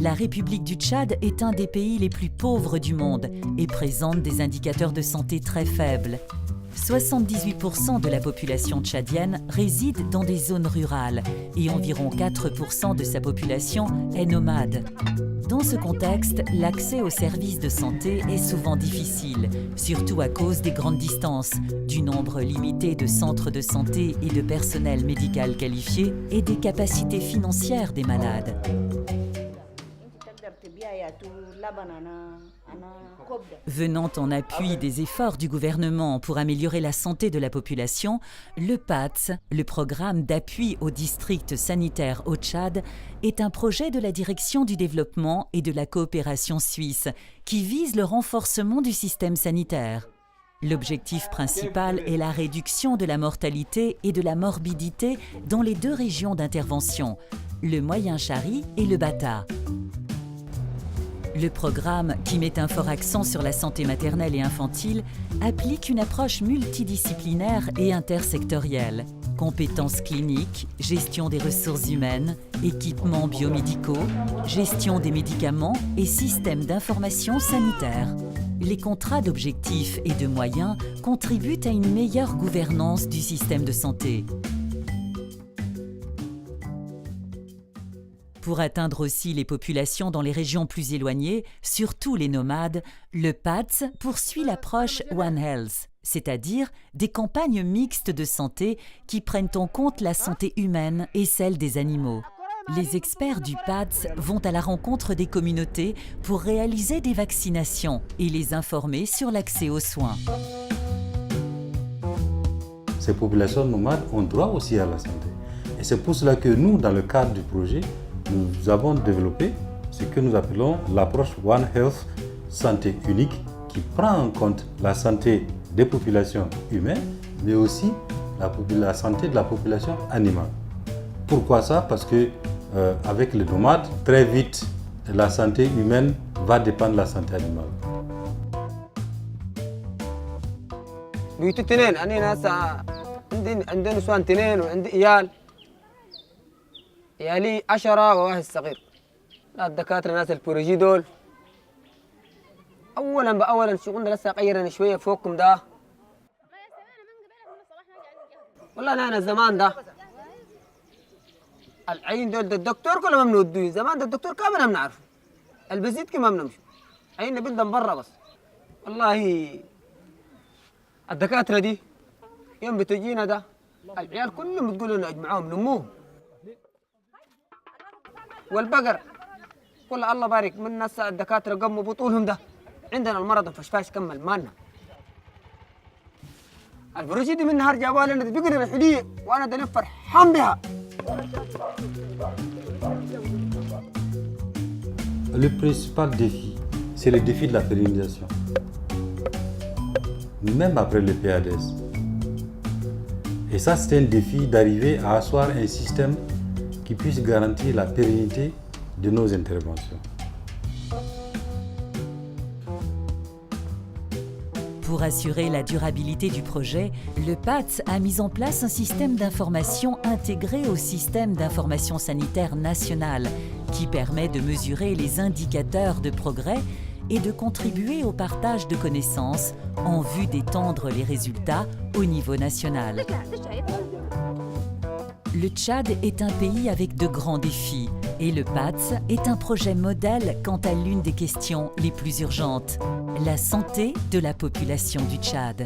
La République du Tchad est un des pays les plus pauvres du monde et présente des indicateurs de santé très faibles. 78% de la population tchadienne réside dans des zones rurales et environ 4% de sa population est nomade. Dans ce contexte, l'accès aux services de santé est souvent difficile, surtout à cause des grandes distances, du nombre limité de centres de santé et de personnel médical qualifié et des capacités financières des malades. Venant en appui des efforts du gouvernement pour améliorer la santé de la population, le PATS, le programme d'appui aux districts sanitaires au Tchad, est un projet de la Direction du développement et de la coopération suisse qui vise le renforcement du système sanitaire. L'objectif principal est la réduction de la mortalité et de la morbidité dans les deux régions d'intervention, le Moyen Chari et le Bata. Le programme, qui met un fort accent sur la santé maternelle et infantile, applique une approche multidisciplinaire et intersectorielle. Compétences cliniques, gestion des ressources humaines, équipements biomédicaux, gestion des médicaments et systèmes d'information sanitaire. Les contrats d'objectifs et de moyens contribuent à une meilleure gouvernance du système de santé. Pour atteindre aussi les populations dans les régions plus éloignées, surtout les nomades, le PATS poursuit l'approche One Health, c'est-à-dire des campagnes mixtes de santé qui prennent en compte la santé humaine et celle des animaux. Les experts du PATS vont à la rencontre des communautés pour réaliser des vaccinations et les informer sur l'accès aux soins. Ces populations nomades ont droit aussi à la santé. Et c'est pour cela que nous, dans le cadre du projet, nous avons développé ce que nous appelons l'approche One Health santé unique qui prend en compte la santé des populations humaines, mais aussi la santé de la population animale. Pourquoi ça? Parce que avec les nomades, très vite, la santé humaine va dépendre de la santé animale. يالي 10 وواحد صغير. لا الدكاترة ناس البروجي دول أولاً بأولاً شغلنا لسه غيرنا شوية فوقكم ده. والله أنا زمان ده العين دول الدكتور كله ما بنودوه زمان ده الدكتور كامل ما بنعرفه البزيت كمان ما بنمشي عيننا بندم برا بس. والله الدكاترة دي يوم بتجينا ده العيال كلهم بتقولوا لنا اجمعوهم نموهم والبقر كل الله بارك من الناس الدكاتره قموا بطولهم ده عندنا المرض فشفاش كمل مالنا الفروشي دي من نهار جابوها لنا بقرا الحليه وانا ده فرحان بها. Le principal défi, c'est le défi de la pérennisation. Même après le PADS. Et ça, c'est un défi d'arriver à asseoir un système qui puisse garantir la pérennité de nos interventions. Pour assurer la durabilité du projet, le PATS a mis en place un système d'information intégré au système d'information sanitaire national qui permet de mesurer les indicateurs de progrès et de contribuer au partage de connaissances en vue d'étendre les résultats au niveau national. Le Tchad est un pays avec de grands défis et le PATS est un projet modèle quant à l'une des questions les plus urgentes, la santé de la population du Tchad.